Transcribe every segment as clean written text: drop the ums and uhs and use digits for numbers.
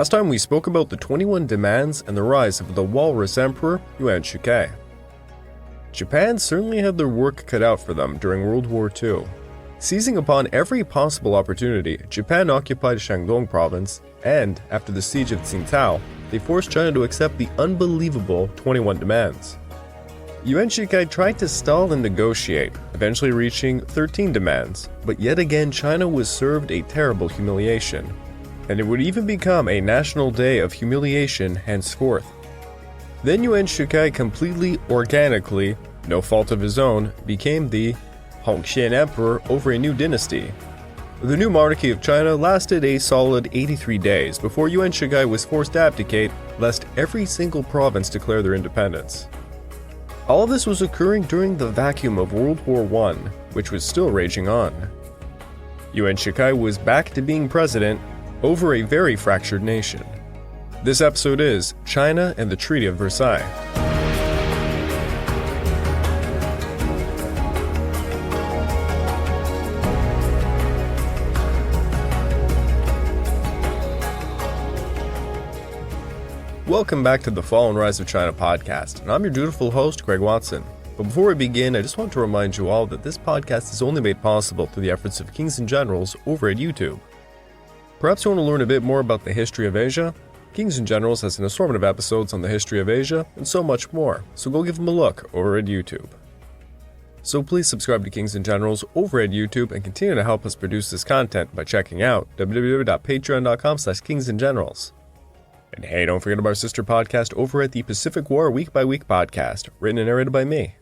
Last time we spoke about the 21 demands and the rise of the walrus emperor, Yuan Shikai. Japan certainly had their work cut out for them during World War II. Seizing upon every possible opportunity, Japan occupied Shandong province, and after the siege of Tsingtao, they forced China to accept the unbelievable 21 demands. Yuan Shikai tried to stall and negotiate, eventually reaching 13 demands, but yet again China was served a terrible humiliation, and it would even become a national day of humiliation henceforth. Then Yuan Shikai completely organically, no fault of his own, became the Hongxian Emperor over a new dynasty. The new monarchy of China lasted a solid 83 days before Yuan Shikai was forced to abdicate, lest every single province declare their independence. All of this was occurring during the vacuum of World War I, which was still raging on. Yuan Shikai was back to being president over a very fractured nation. This episode is China and the Treaty of Versailles. Welcome back to the Fall and Rise of China podcast, and I'm your dutiful host, Greg Watson. But before we begin, I just want to remind you all that this podcast is only made possible through the efforts of Kings and Generals over at YouTube. Perhaps you want to learn a bit more about the history of Asia? Kings and Generals has an assortment of episodes on the history of Asia, and so much more, so go give them a look over at YouTube. So please subscribe to Kings and Generals over at YouTube and continue to help us produce this content by checking out www.patreon.com/kingsandgenerals. And hey, don't forget about our sister podcast over at the Pacific War Week by Week podcast, written and narrated by me.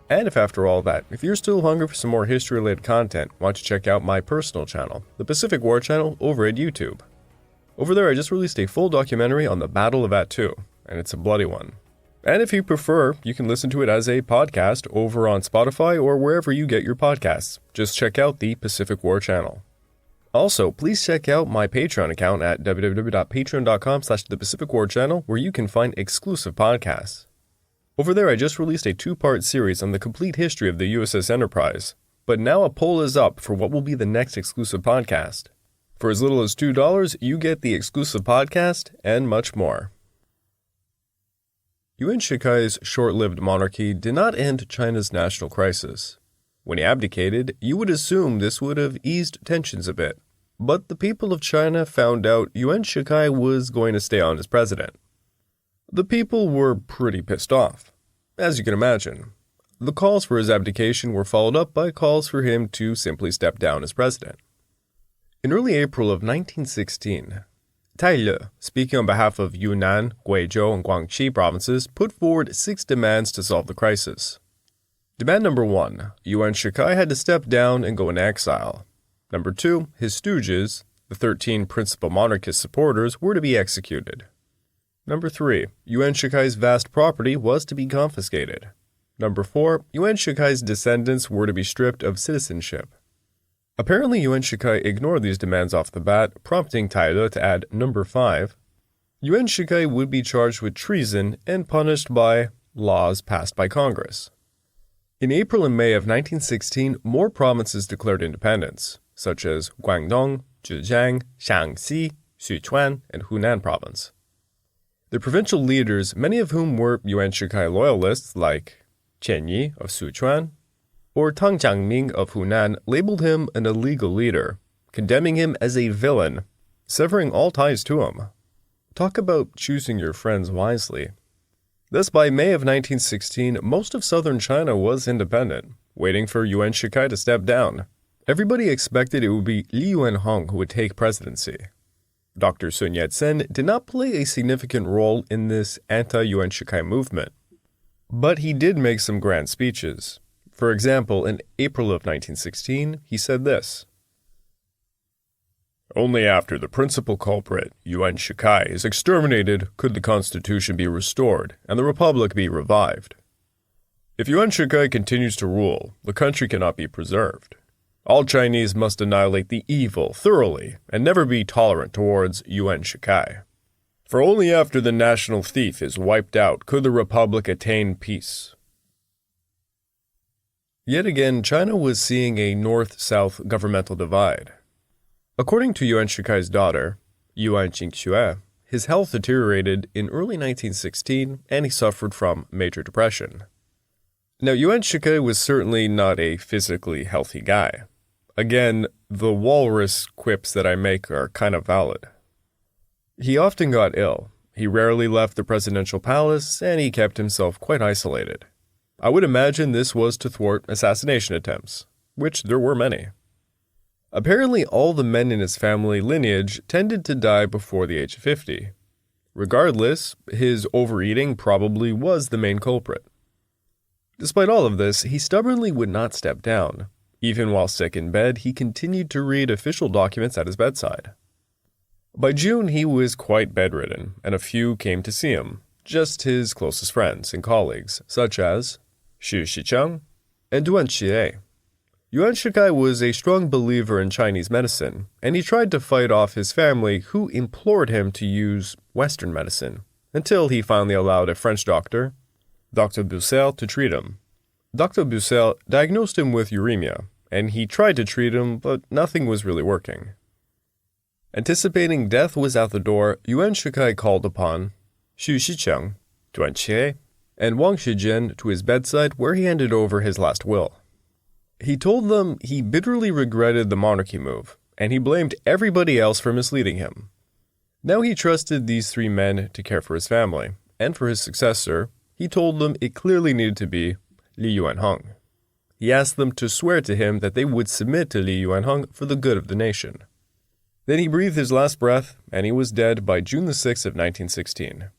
And if after all that, if you're still hungry for some more history-related content, why don't you check out my personal channel, the Pacific War channel, over at YouTube. Over there, I just released a full documentary on the Battle of Attu, and it's a bloody one. And if you prefer, you can listen to it as a podcast over on Spotify or wherever you get your podcasts. Just check out the Pacific War channel. Also, please check out my Patreon account at www.patreon.com/thepacificwarchannel, where you can find exclusive podcasts. Over there, I just released a 2-part series on the complete history of the USS Enterprise, but now a poll is up for what will be the next exclusive podcast. For as little as $2, you get the exclusive podcast and much more. Yuan Shikai's short-lived monarchy did not end China's national crisis. When he abdicated, you would assume this would have eased tensions a bit. But the people of China found out Yuan Shikai was going to stay on as president. The people were pretty pissed off, as you can imagine. The calls for his abdication were followed up by calls for him to simply step down as president. In early April of 1916, Tai Le, speaking on behalf of Yunnan, Guizhou, and Guangxi provinces, put forward 6 demands to solve the crisis. Demand number 1, Yuan Shikai had to step down and go into exile. Number 2, his stooges, the 13 principal monarchist supporters, were to be executed. Number 3, Yuan Shikai's vast property was to be confiscated. Number 4, Yuan Shikai's descendants were to be stripped of citizenship. Apparently, Yuan Shikai ignored these demands off the bat, prompting Tai Le to add number 5. Yuan Shikai would be charged with treason and punished by laws passed by Congress. In April and May of 1916, more provinces declared independence, such as Guangdong, Zhejiang, Shaanxi, Sichuan, and Hunan province. The provincial leaders, many of whom were Yuan Shikai loyalists like Qian Yi of Sichuan or Tang Jiangming of Hunan, labeled him an illegal leader, condemning him as a villain, severing all ties to him. Talk about choosing your friends wisely. Thus, by May of 1916, most of southern China was independent, waiting for Yuan Shikai to step down. Everybody expected it would be Liu Yung-hung who would take presidency. Dr. Sun Yat-sen did not play a significant role in this anti-Yuan Shikai movement, but he did make some grand speeches. For example, in April of 1916, he said this: "Only after the principal culprit, Yuan Shikai, is exterminated could the constitution be restored and the republic be revived. If Yuan Shikai continues to rule, the country cannot be preserved. All Chinese must annihilate the evil thoroughly and never be tolerant towards Yuan Shikai. For only after the national thief is wiped out could the republic attain peace." Yet again, China was seeing a north-south governmental divide. According to Yuan Shikai's daughter, Yuan Shikai, his health deteriorated in early 1916 and he suffered from major depression. Now, Yuan Shikai was certainly not a physically healthy guy. Again, the walrus quips that I make are kind of valid. He often got ill. He rarely left the presidential palace, and he kept himself quite isolated. I would imagine this was to thwart assassination attempts, which there were many. Apparently, all the men in his family lineage tended to die before the age of 50. Regardless, his overeating probably was the main culprit. Despite all of this, he stubbornly would not step down. Even while sick in bed, he continued to read official documents at his bedside. By June, he was quite bedridden, and a few came to see him, just his closest friends and colleagues, such as Xu Shicheng and Duan Qirui. Yuan Shikai was a strong believer in Chinese medicine, and he tried to fight off his family who implored him to use Western medicine, until he finally allowed a French doctor, Dr. Bussel, to treat him. Dr. Bussel diagnosed him with uremia, and he tried to treat him, but nothing was really working. Anticipating death was at the door, Yuan Shikai called upon Xu Shicheng, Duan Qirui, and Wang Shijin to his bedside where he handed over his last will. He told them he bitterly regretted the monarchy move, and he blamed everybody else for misleading him. Now he trusted these three men to care for his family, and for his successor, he told them it clearly needed to be Liu Yung-hung. He asked them to swear to him that they would submit to Liu Yung-hung for the good of the nation. Then he breathed his last breath, and he was dead by June the 6th of 1916.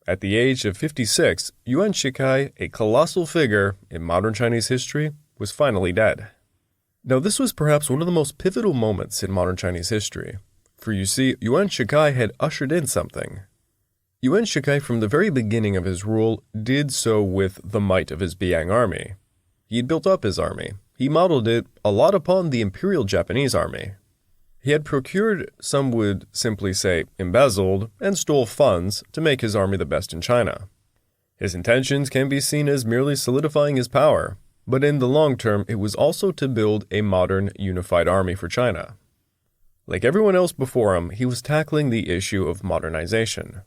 At the age of 56, Yuan Shikai, a colossal figure in modern Chinese history, was finally dead. Now, this was perhaps one of the most pivotal moments in modern Chinese history, for you see, Yuan Shikai had ushered in something. Yuan Shikai, from the very beginning of his rule, did so with the might of his Beiyang army. He had built up his army. He modeled it a lot upon the Imperial Japanese army. He had procured, some would simply say embezzled, and stole funds to make his army the best in China. His intentions can be seen as merely solidifying his power, but in the long term, it was also to build a modern, unified army for China. Like everyone else before him, he was tackling the issue of modernization.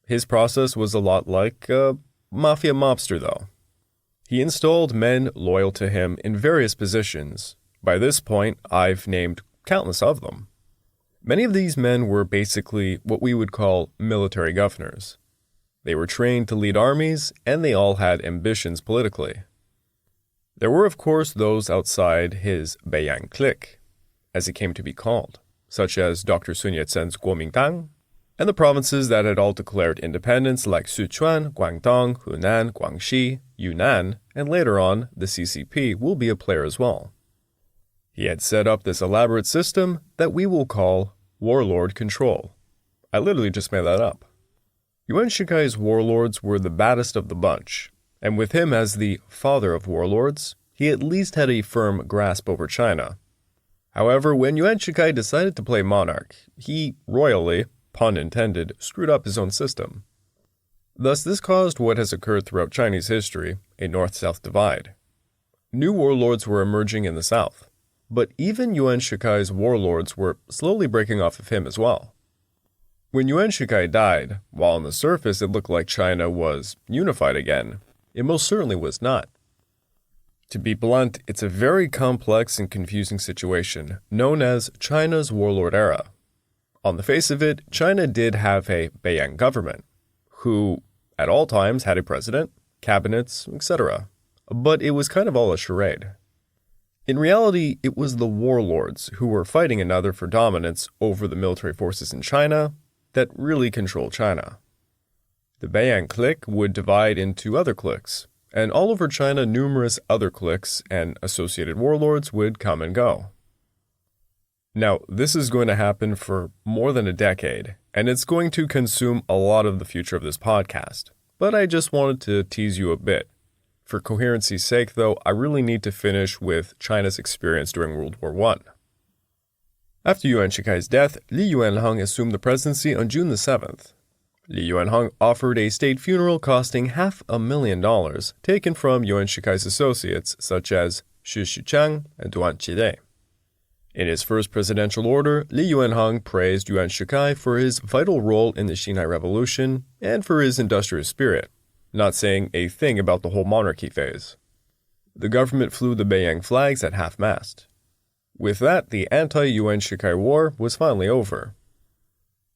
His process was a lot like a mafia mobster, though. He installed men loyal to him in various positions. By this point, I've named countless of them. Many of these men were basically what we would call military governors. They were trained to lead armies, and they all had ambitions politically. There were, of course, those outside his Beiyang clique, as it came to be called, such as Dr. Sun Yat-sen's Kuomintang, and the provinces that had all declared independence like Sichuan, Guangdong, Hunan, Guangxi, Yunnan, and later on, the CCP will be a player as well. He had set up this elaborate system that we will call warlord control. I literally just made that up. Yuan Shikai's warlords were the baddest of the bunch, and with him as the father of warlords, he at least had a firm grasp over China. However, when Yuan Shikai decided to play monarch, he royally, pun intended, screwed up his own system. Thus, this caused what has occurred throughout Chinese history, a north-south divide. New warlords were emerging in the south, but even Yuan Shikai's warlords were slowly breaking off of him as well. When Yuan Shikai died, while on the surface it looked like China was unified again, it most certainly was not. To be blunt, it's a very complex and confusing situation, known as China's warlord era. On the face of it, China did have a Beiyang government, who at all times had a president, cabinets, etc. But it was kind of all a charade. In reality, it was the warlords who were fighting another for dominance over the military forces in China that really controlled China. The Beiyang clique would divide into other cliques, and all over China numerous other cliques and associated warlords would come and go. Now, this is going to happen for more than a decade, and it's going to consume a lot of the future of this podcast, but I just wanted to tease you a bit. For coherency's sake, though, I really need to finish with China's experience during World War I. After Yuan Shikai's death, Liu Yung-hung assumed the presidency on June the 7th. Liu Yung-hung offered a state funeral costing $500,000 taken from Yuan Shikai's associates such as Xu Shicheng and Duan Qirui. In his first presidential order, Liu Yung-hung praised Yuan Shikai for his vital role in the Xinhai Revolution and for his industrious spirit, not saying a thing about the whole monarchy phase. The government flew the Beiyang flags at half-mast. With that, the anti-Yuan Shikai war was finally over.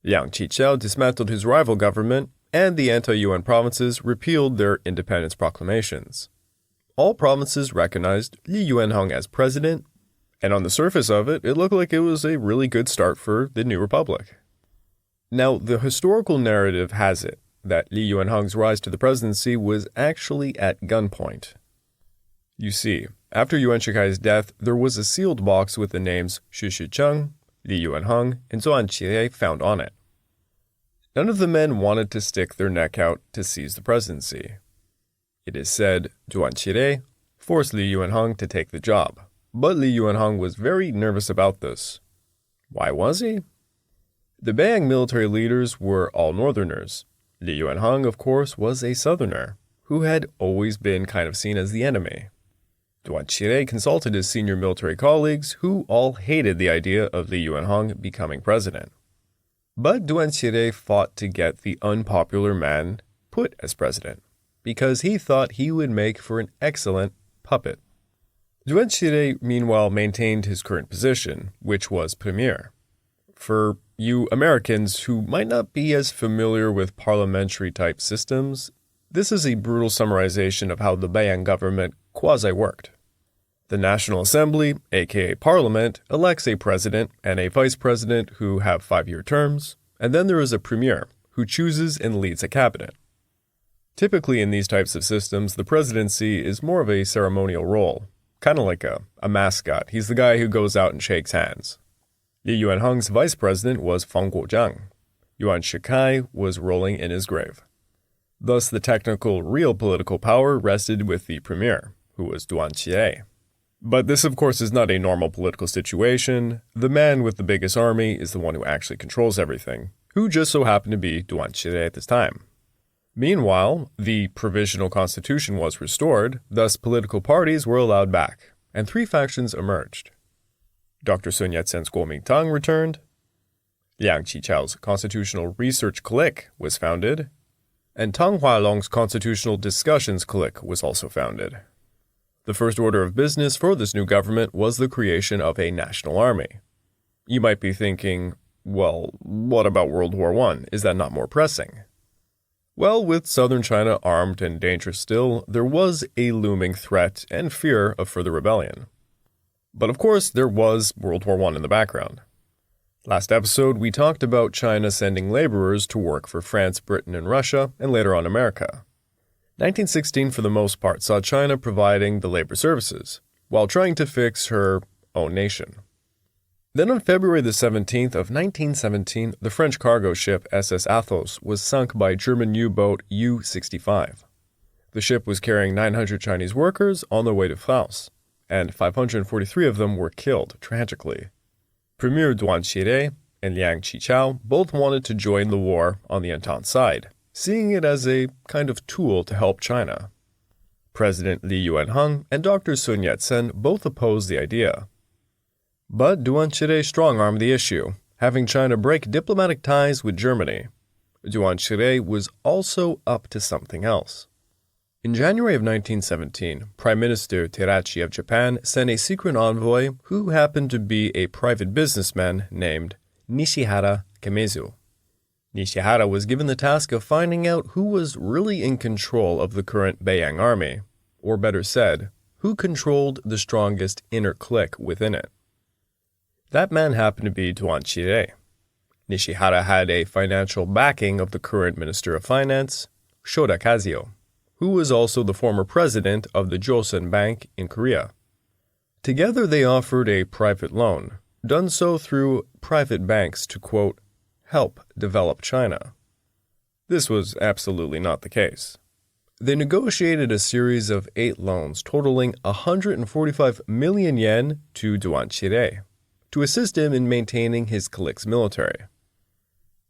Liang Qichao dismantled his rival government, and the anti-Yuan provinces repealed their independence proclamations. All provinces recognized Liu Yung-hung as president, and on the surface of it, it looked like it was a really good start for the new republic. Now, the historical narrative has it that Liu Yung-hung's rise to the presidency was actually at gunpoint. You see, after Yuan Shikai's death, there was a sealed box with the names Xu Shicheng, Liu Yung-hung, and Duan Qirui found on it. None of the men wanted to stick their neck out to seize the presidency. It is said Duan Qirui forced Liu Yung-hung to take the job, but Liu Yung-hung was very nervous about this. Why was he? The Beiyang military leaders were all northerners. Liu Yung-hung, of course, was a southerner, who had always been kind of seen as the enemy. Duan Qirui consulted his senior military colleagues, who all hated the idea of Liu Yung-hung becoming president. But Duan Qirui fought to get the unpopular man put as president, because he thought he would make for an excellent puppet. Duan Qirui, meanwhile, maintained his current position, which was premier. For you Americans who might not be as familiar with parliamentary-type systems, this is a brutal summarization of how the Beiyang government quasi-worked. The National Assembly, aka Parliament, elects a president and a vice president who have 5-year terms, and then there is a premier, who chooses and leads a cabinet. Typically in these types of systems, the presidency is more of a ceremonial role, kind of like a mascot. He's the guy who goes out and shakes hands. Liu Yung-hung's vice president was Feng Guozhang. Yuan Shikai was rolling in his grave. Thus, the technical, real political power rested with the premier, who was Duan Qirui. But this, of course, is not a normal political situation. The man with the biggest army is the one who actually controls everything, who just so happened to be Duan Qirui at this time. Meanwhile, the provisional constitution was restored, thus political parties were allowed back, and 3 factions emerged. Dr. Sun Yat-sen's Kuomintang returned, Liang Qichao's Constitutional Research Clique was founded, and Tang Hualong's Constitutional Discussions Clique was also founded. The first order of business for this new government was the creation of a national army. You might be thinking, well, what about World War I? Is that not more pressing? Well, with southern China armed and dangerous still, there was a looming threat and fear of further rebellion. But of course, there was World War I in the background. Last episode, we talked about China sending laborers to work for France, Britain, and Russia, and later on America. 1916, for the most part, saw China providing the labor services, while trying to fix her own nation. Then on February the 17th of 1917, the French cargo ship SS Athos was sunk by German U-boat U-65. The ship was carrying 900 Chinese workers on their way to Faust, and 543 of them were killed tragically. Premier Duan Qirui and Liang Qichao both wanted to join the war on the Entente side, seeing it as a kind of tool to help China. President Liu Yung-hung and Dr. Sun Yat-sen both opposed the idea. But Duan Qirui strong-armed the issue, having China break diplomatic ties with Germany. Duan Qirui was also up to something else. In January of 1917, Prime Minister Teraichi of Japan sent a secret envoy who happened to be a private businessman named Nishihara Kamezu. Nishihara was given the task of finding out who was really in control of the current Beiyang army, or better said, who controlled the strongest inner clique within it. That man happened to be Duan Qirui. Nishihara had a financial backing of the current Minister of Finance, Shoda Kazuo, who was also the former president of the Joseon Bank in Korea. Together they offered a private loan, done so through private banks to, quote, help develop China. This was absolutely not the case. They negotiated a series of 8 loans totaling 145 million yen to Duan Qirui to assist him in maintaining his clique's military.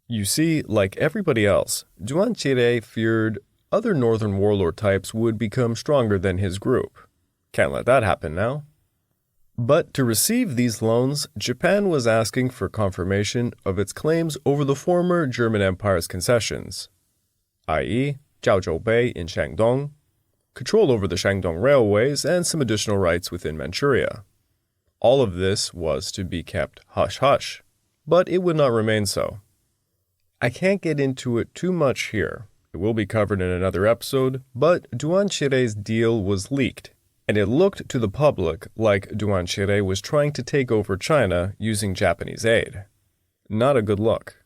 You see, like everybody else, Duan Qirui feared other northern warlord types would become stronger than his group. Can't let that happen now. But to receive these loans, Japan was asking for confirmation of its claims over the former German Empire's concessions, i.e., Jiaozhou Bay in Shandong, control over the Shandong railways, and some additional rights within Manchuria. All of this was to be kept hush-hush, but it would not remain so. I can't get into it too much here. It will be covered in another episode, but Duan Qirui's deal was leaked, and it looked to the public like Duan Qirui was trying to take over China using Japanese aid. Not a good look.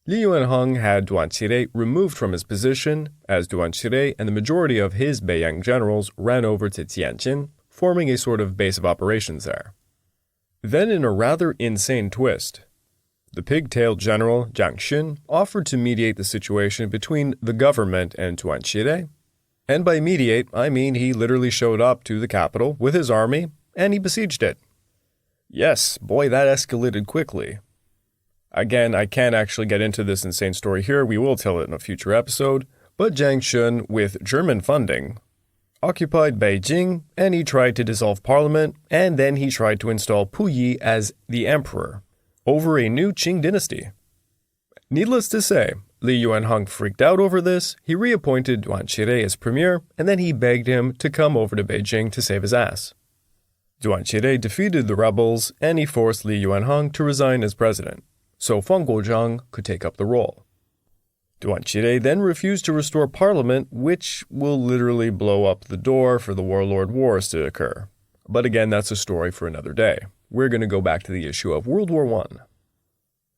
Liu Yung-hung had Duan Qirui removed from his position, as Duan Qirui and the majority of his Beiyang generals ran over to Tianjin, forming a sort of base of operations there. Then, in a rather insane twist, the pig-tailed general Jiang Xun offered to mediate the situation between the government and Duan Qirui. And by mediate, I mean he literally showed up to the capital with his army, and he besieged it. Yes, boy, that escalated quickly. Again, I can't actually get into this insane story here, we will tell it in a future episode, but Jiang Xun, with German funding, occupied Beijing, and he tried to dissolve parliament, and then he tried to install Puyi as the emperor, over a new Qing dynasty. Needless to say, Liu Yung-hung freaked out over this, he reappointed Duan Qirui as premier, and then he begged him to come over to Beijing to save his ass. Duan Qirui defeated the rebels, and he forced Liu Yung-hung to resign as president, so Feng Guozhang could take up the role. Duan Qirui then refused to restore parliament, which will literally blow up the door for the warlord wars to occur. But again, that's a story for another day. We're going to go back to the issue of World War I.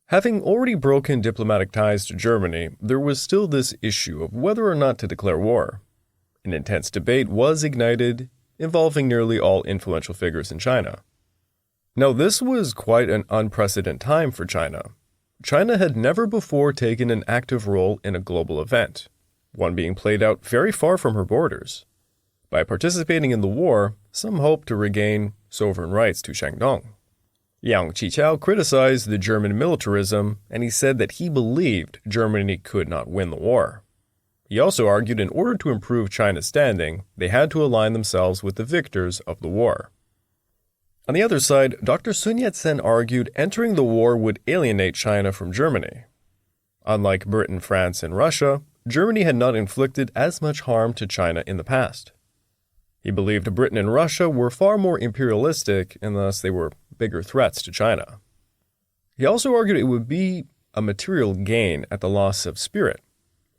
Having already broken diplomatic ties to Germany, there was still this issue of whether or not to declare war. An intense debate was ignited, involving nearly all influential figures in China. Now, this was quite an unprecedented time for China. China had never before taken an active role in a global event, one being played out very far from her borders. By participating in the war, some hoped to regain sovereign rights to Shandong. Yang Qiqiao criticized the German militarism, and he said that he believed Germany could not win the war. He also argued in order to improve China's standing, they had to align themselves with the victors of the war. On the other side, Dr. Sun Yat-sen argued entering the war would alienate China from Germany. Unlike Britain, France, and Russia, Germany had not inflicted as much harm to China in the past. He believed Britain and Russia were far more imperialistic, and thus they were bigger threats to China. He also argued it would be a material gain at the loss of spirit.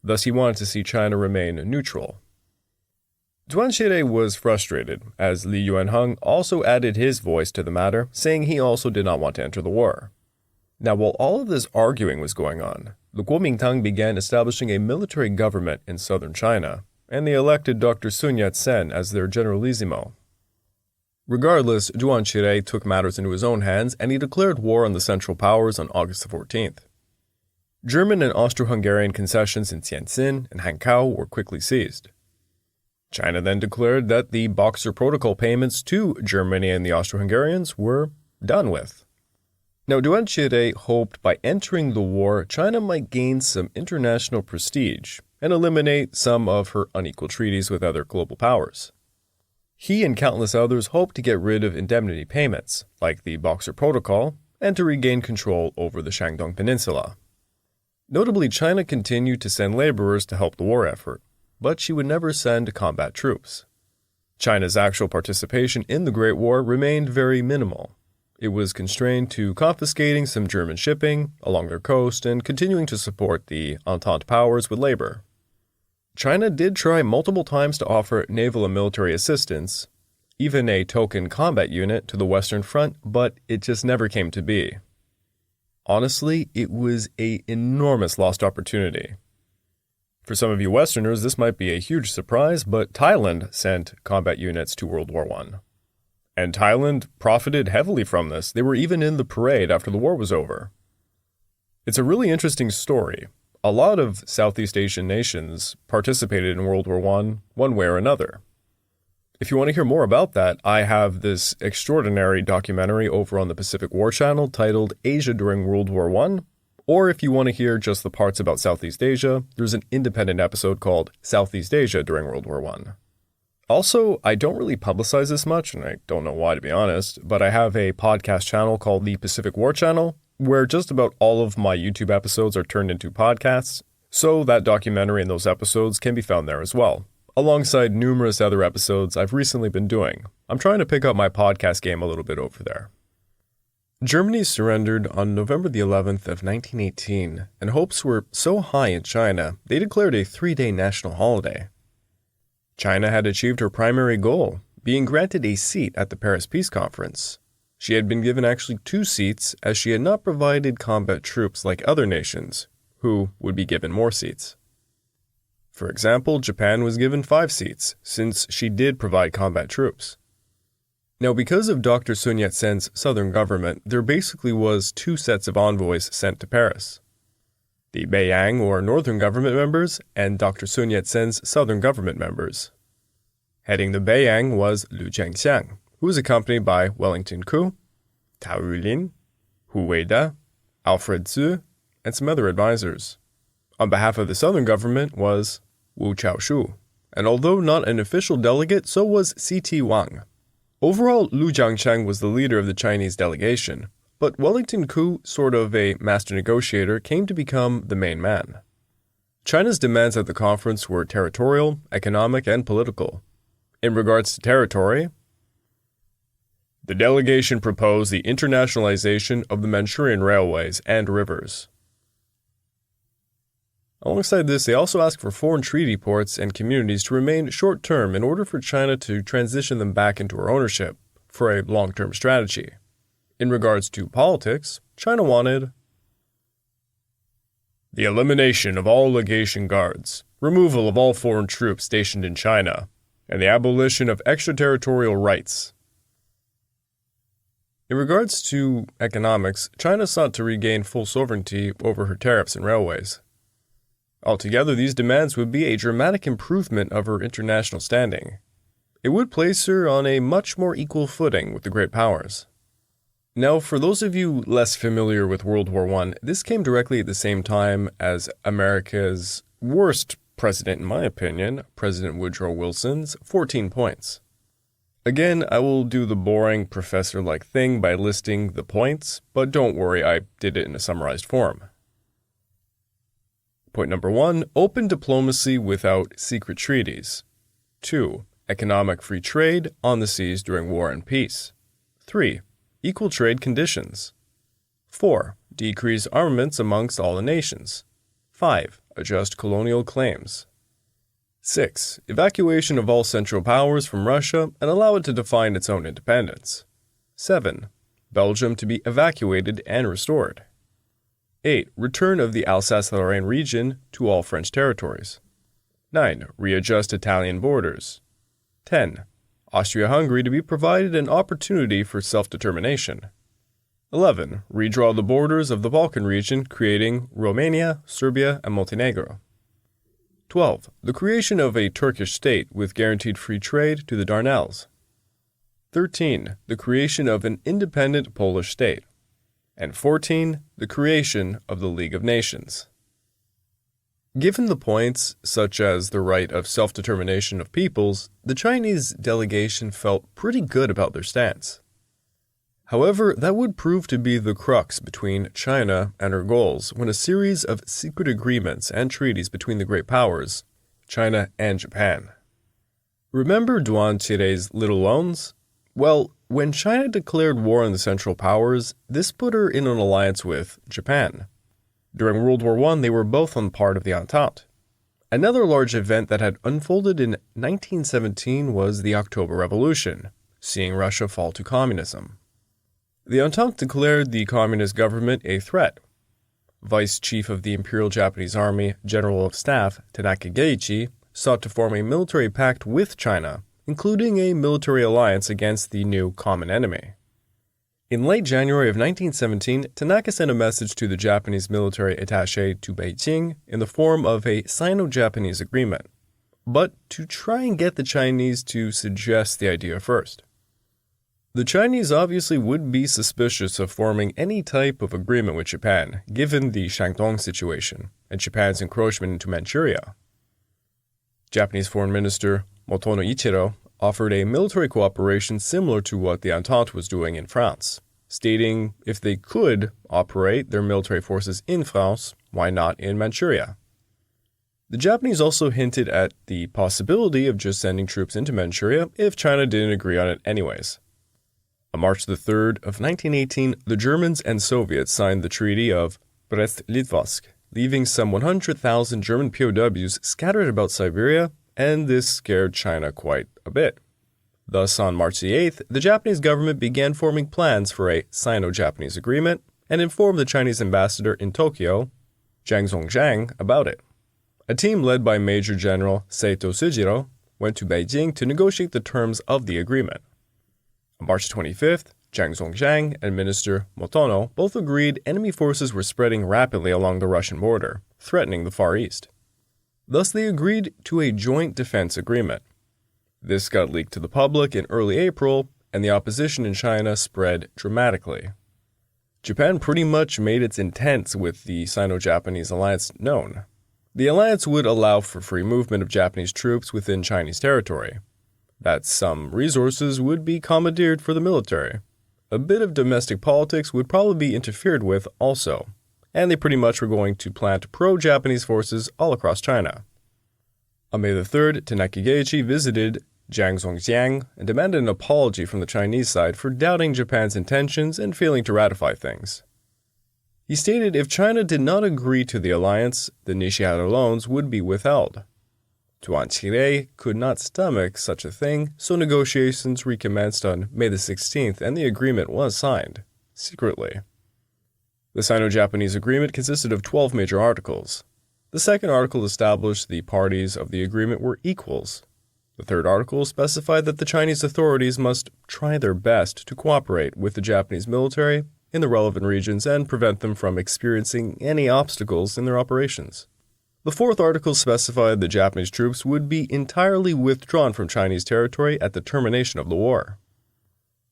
Thus, he wanted to see China remain neutral. Duan Qirui was frustrated, as Liu Yung-hung also added his voice to the matter, saying he also did not want to enter the war. Now, while all of this arguing was going on, the Kuomintang began establishing a military government in southern China, and they elected Dr. Sun Yat-sen as their generalissimo. Regardless, Duan Qirui took matters into his own hands, and he declared war on the Central Powers on August 14th. German and Austro-Hungarian concessions in Tianjin and Hankow were quickly seized. China then declared that the Boxer Protocol payments to Germany and the Austro-Hungarians were done with. Now, Duan Qirui hoped by entering the war, China might gain some international prestige and eliminate some of her unequal treaties with other global powers. He and countless others hoped to get rid of indemnity payments, like the Boxer Protocol, and to regain control over the Shandong Peninsula. Notably, China continued to send laborers to help the war effort, but she would never send combat troops. China's actual participation in the Great War remained very minimal. It was constrained to confiscating some German shipping along their coast and continuing to support the Entente powers with labor. China did try multiple times to offer naval and military assistance, even a token combat unit to the Western Front, but it just never came to be. Honestly, it was an enormous lost opportunity. For some of you Westerners, this might be a huge surprise, but Thailand sent combat units to World War I. And Thailand profited heavily from this. They were even in the parade after the war was over. It's a really interesting story. A lot of Southeast Asian nations participated in World War I one way or another. If you want to hear more about that, I have this extraordinary documentary over on the Pacific War Channel titled Asia During World War I. Or if you want to hear just the parts about Southeast Asia, there's an independent episode called Southeast Asia During World War I. Also, I don't really publicize this much, and I don't know why to be honest, but I have a podcast channel called the Pacific War Channel, where just about all of my YouTube episodes are turned into podcasts, so that documentary and those episodes can be found there as well, alongside numerous other episodes I've recently been doing. I'm trying to pick up my podcast game a little bit over there. Germany surrendered on November the 11th of 1918, and hopes were so high in China, they declared a 3-day national holiday. China had achieved her primary goal, being granted a seat at the Paris Peace Conference. She had been given actually 2 seats, as she had not provided combat troops like other nations, who would be given more seats. For example, Japan was given 5 seats, since she did provide combat troops. Now, because of Dr. Sun Yat-sen's southern government, there basically was 2 sets of envoys sent to Paris. The Beiyang, or northern government members, and Dr. Sun Yat-sen's southern government members. Heading the Beiyang was Liu Yung-hung, who was accompanied by Wellington Koo, Tao Yulin, Hu Weida, Alfred Zhu, and some other advisors. On behalf of the southern government was Wu Chaoshu, and although not an official delegate, so was C.T. Wang. Overall, Liu Yung-hung was the leader of the Chinese delegation, but Wellington Koo, sort of a master negotiator, came to become the main man. China's demands at the conference were territorial, economic, and political. In regards to territory, the delegation proposed the internationalization of the Manchurian railways and rivers. Alongside this, they also asked for foreign treaty ports and communities to remain short-term in order for China to transition them back into her ownership for a long-term strategy. In regards to politics, China wanted the elimination of all legation guards, removal of all foreign troops stationed in China, and the abolition of extraterritorial rights. In regards to economics, China sought to regain full sovereignty over her tariffs and railways. Altogether, these demands would be a dramatic improvement of her international standing. It would place her on a much more equal footing with the great powers. Now, for those of you less familiar with World War I, this came directly at the same time as America's worst president, in my opinion, President Woodrow Wilson's 14 points. Again, I will do the boring professor-like thing by listing the points, but don't worry, I did it in a summarized form. Point number 1, open diplomacy without secret treaties. 2, economic free trade on the seas during war and peace. 3, equal trade conditions. 4, decrease armaments amongst all the nations. 5, adjust colonial claims. 6, evacuation of all Central Powers from Russia and allow it to define its own independence. 7, Belgium to be evacuated and restored. 8, return of the Alsace-Lorraine region to all French territories. 9, readjust Italian borders. 10, Austria-Hungary to be provided an opportunity for self-determination. 11, redraw the borders of the Balkan region, creating Romania, Serbia, and Montenegro. 12, the creation of a Turkish state with guaranteed free trade to the Dardanelles. 13, the creation of an independent Polish state. And 14, the creation of the League of Nations. Given the points, such as the right of self-determination of peoples, the Chinese delegation felt pretty good about their stance. However, that would prove to be the crux between China and her goals when a series of secret agreements and treaties between the great powers, China and Japan. Remember Duan Qirui's little loans? Well, when China declared war on the Central Powers, this put her in an alliance with Japan. During World War I, they were both on part of the Entente. Another large event that had unfolded in 1917 was the October Revolution, seeing Russia fall to communism. The Entente declared the communist government a threat. Vice Chief of the Imperial Japanese Army, General of Staff Tanaka Geichi, sought to form a military pact with China, including a military alliance against the new common enemy. In late January of 1917, Tanaka sent a message to the Japanese military attaché to Beijing in the form of a Sino-Japanese Agreement, but to try and get the Chinese to suggest the idea first. The Chinese obviously would be suspicious of forming any type of agreement with Japan, given the Shandong situation and Japan's encroachment into Manchuria. Japanese Foreign Minister Motono Ichiro, offered a military cooperation similar to what the Entente was doing in France, stating if they could operate their military forces in France, why not in Manchuria? The Japanese also hinted at the possibility of just sending troops into Manchuria if China didn't agree on it anyways. On March the 3rd of 1918, the Germans and Soviets signed the Treaty of Brest-Litovsk, leaving some 100,000 German POWs scattered about Siberia, and this scared China quite a bit. Thus, on March the 8th, the Japanese government began forming plans for a Sino-Japanese Agreement and informed the Chinese ambassador in Tokyo, Zhang Zhongzhang, about it. A team led by Major General Seito Sujiro went to Beijing to negotiate the terms of the agreement. On March 25th, Zhang Zhongzhang and Minister Motono both agreed enemy forces were spreading rapidly along the Russian border, threatening the Far East. Thus, they agreed to a joint defense agreement. This got leaked to the public in early April, and the opposition in China spread dramatically. Japan pretty much made its intents with the Sino-Japanese alliance known. The alliance would allow for free movement of Japanese troops within Chinese territory, that some resources would be commandeered for the military. A bit of domestic politics would probably be interfered with also, and they pretty much were going to plant pro-Japanese forces all across China. On May the 3rd, Tanaka Geichi visited Zhang Zhongxiang and demanded an apology from the Chinese side for doubting Japan's intentions and failing to ratify things. He stated if China did not agree to the alliance, the Nishihara loans would be withheld. Duan Qirui could not stomach such a thing, so negotiations recommenced on May the 16th and the agreement was signed, secretly. The Sino-Japanese Agreement consisted of 12 major articles. The second article established the parties of the agreement were equals. The third article specified that the Chinese authorities must try their best to cooperate with the Japanese military in the relevant regions and prevent them from experiencing any obstacles in their operations. The fourth article specified the Japanese troops would be entirely withdrawn from Chinese territory at the termination of the war.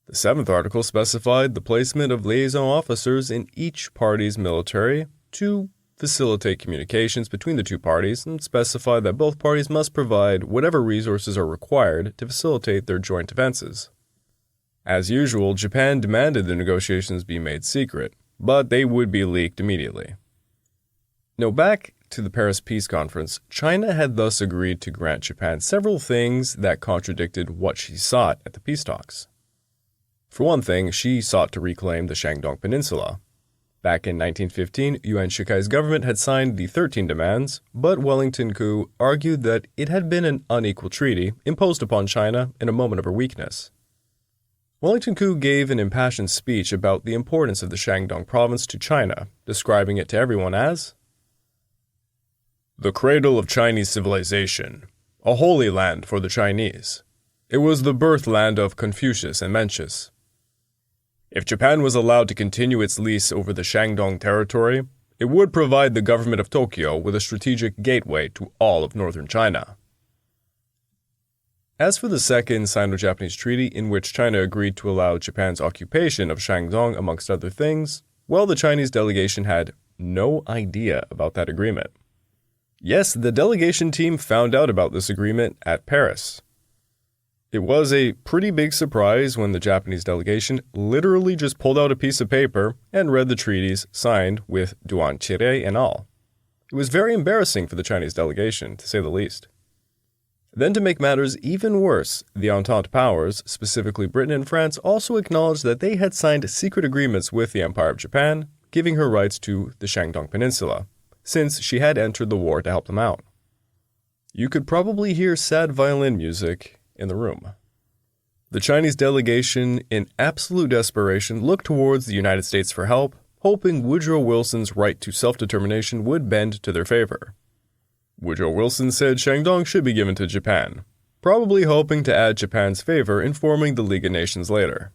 The seventh article specified the placement of liaison officers in each party's military to facilitate communications between the two parties and specified that both parties must provide whatever resources are required to facilitate their joint defenses. As usual, Japan demanded the negotiations be made secret, but they would be leaked immediately. Now back to the Paris Peace Conference, China had thus agreed to grant Japan several things that contradicted what she sought at the peace talks. For one thing, she sought to reclaim the Shandong Peninsula. Back in 1915, Yuan Shikai's government had signed the 13 demands, but Wellington Koo argued that it had been an unequal treaty imposed upon China in a moment of her weakness. Wellington Koo gave an impassioned speech about the importance of the Shandong province to China, describing it to everyone as the cradle of Chinese civilization, a holy land for the Chinese. It was the birthland of Confucius and Mencius. If Japan was allowed to continue its lease over the Shandong territory, it would provide the government of Tokyo with a strategic gateway to all of northern China. As for the second Sino-Japanese treaty, in which China agreed to allow Japan's occupation of Shandong amongst other things, well, the Chinese delegation had no idea about that agreement. Yes, the delegation team found out about this agreement at Paris. It was a pretty big surprise when the Japanese delegation literally just pulled out a piece of paper and read the treaties signed with Duan Qirui and all. It was very embarrassing for the Chinese delegation, to say the least. Then, to make matters even worse, the Entente powers, specifically Britain and France, also acknowledged that they had signed secret agreements with the Empire of Japan, giving her rights to the Shandong Peninsula, since she had entered the war to help them out. You could probably hear sad violin music in the room. The Chinese delegation, in absolute desperation, looked towards the United States for help, hoping Woodrow Wilson's right to self-determination would bend to their favor. Woodrow Wilson said Shandong should be given to Japan, probably hoping to add Japan's favor in forming the League of Nations later.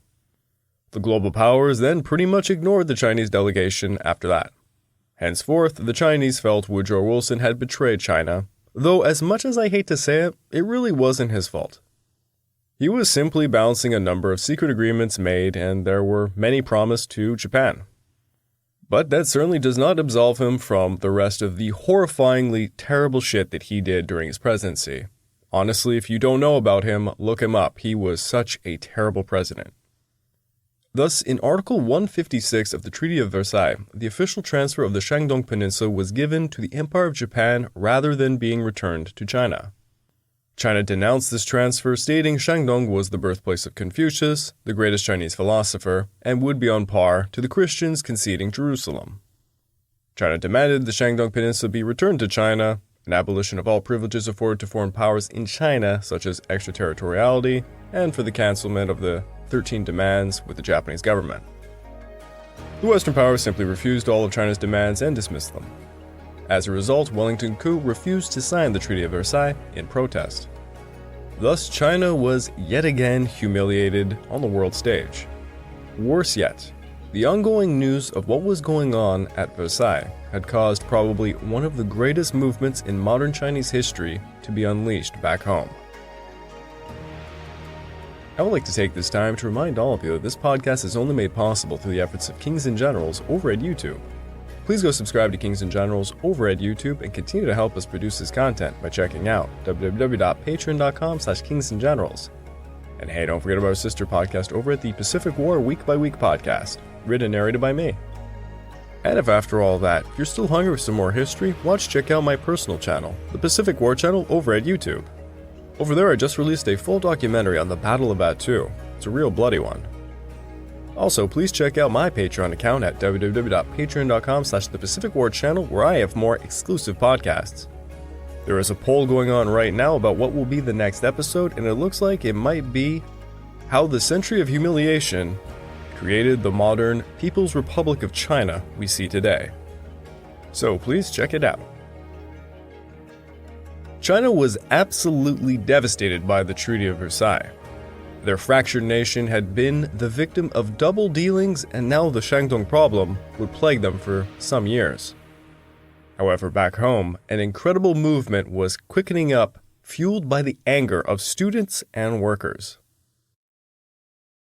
The global powers then pretty much ignored the Chinese delegation after that. Henceforth, the Chinese felt Woodrow Wilson had betrayed China, though as much as I hate to say it, it really wasn't his fault. He was simply balancing a number of secret agreements made, and there were many promised to Japan. But that certainly does not absolve him from the rest of the horrifyingly terrible shit that he did during his presidency. Honestly, if you don't know about him, look him up. He was such a terrible president. Thus, in Article 156 of the Treaty of Versailles, the official transfer of the Shandong Peninsula was given to the Empire of Japan rather than being returned to China. China denounced this transfer, stating Shandong was the birthplace of Confucius, the greatest Chinese philosopher, and would be on par to the Christians conceding Jerusalem. China demanded the Shandong Peninsula be returned to China, an abolition of all privileges afforded to foreign powers in China, such as extraterritoriality, and for the cancelment of the 13 demands with the Japanese government. The Western powers simply refused all of China's demands and dismissed them. As a result, Wellington Koo refused to sign the Treaty of Versailles in protest. Thus, China was yet again humiliated on the world stage. Worse yet, the ongoing news of what was going on at Versailles had caused probably one of the greatest movements in modern Chinese history to be unleashed back home. I would like to take this time to remind all of you that this podcast is only made possible through the efforts of Kings and Generals over at YouTube. Please go subscribe to Kings and Generals over at YouTube and continue to help us produce this content by checking out www.patreon.com/kingsandgenerals. And hey, don't forget about our sister podcast over at the Pacific War Week by Week podcast, written and narrated by me. And if after all that, you're still hungry for some more history, check out my personal channel, the Pacific War channel over at YouTube. Over there, I just released a full documentary on the Battle of Batu. It's a real bloody one. Also, please check out my Patreon account at www.patreon.com/thepacificwarchannel, where I have more exclusive podcasts. There is a poll going on right now about what will be the next episode, and it looks like it might be how the century of humiliation created the modern People's Republic of China we see today. So please check it out. China was absolutely devastated by the Treaty of Versailles. Their fractured nation had been the victim of double dealings, and now the Shandong problem would plague them for some years. However, back home, an incredible movement was quickening up, fueled by the anger of students and workers.